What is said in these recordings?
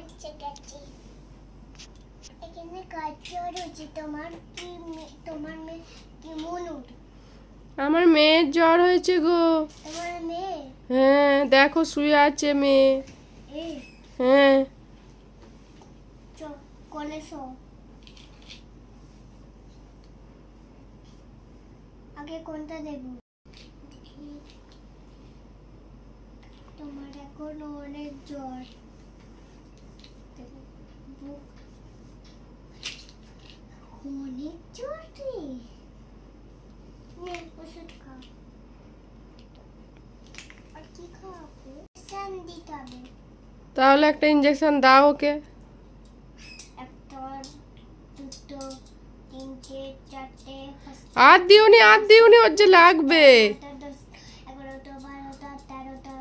বেঁচে গেছে। এখানে কাজর হচ্ছে তোমার মেয়ে কি মনুর? আমার মেয়ের জ্বর হয়েছে গো। তোমার মেয়ে? হ্যাঁ, দেখো শুয়ে আছে মেয়ে। হ্যাঁ, কোলে শো। আগে কোনটা দেব? তোমার এখন অনেক জ্বর। অনেক জ্বর রে। ওষুধ খাও। আর কি খাওয়াবো? ইনজেকশন দিতে হবে। তাহলে একটা ইনজেকশন দাও ওকে। একটা, দুটো, তিনটে, চারটে, আর দিওনি ওর যে লাগবে। 11টা, 12টা, 13টা।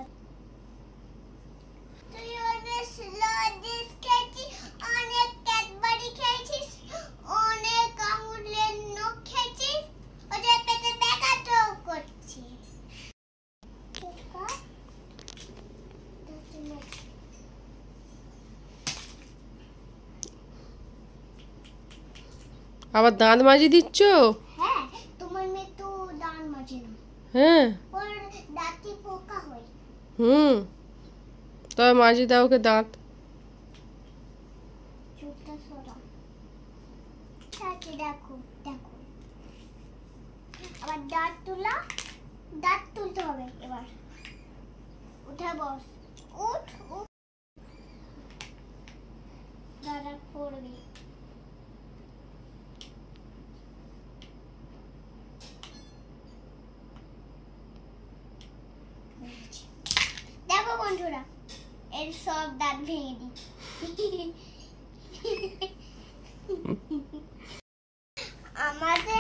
তুই অনেক লজিস খেয়েছিস, অনেক ক্যাডবারি খেয়েছিস, অনেক আঙুলের নখ খেয়েছিস, ওদের পেটে ব্যথাটাও করছিস। আবার দাঁত মাজি দিচ্ছ? হ্যাঁ, তোমার মেয়ে তো দাঁত মাজে না। হ্যাঁ, ওর দাঁতে পোকা হয়। তবে মাজি দাও ওকে দাঁত। চুলটা সরাও। দেখো দেখো, আবার দাঁত তুলতে হবে। এবার উঠে বস। উঠ উঠ। দাঁড়া পড়বি। দেখো বন্ধুরা, এর সব দাঁত ভেঙে দিই। আমাদের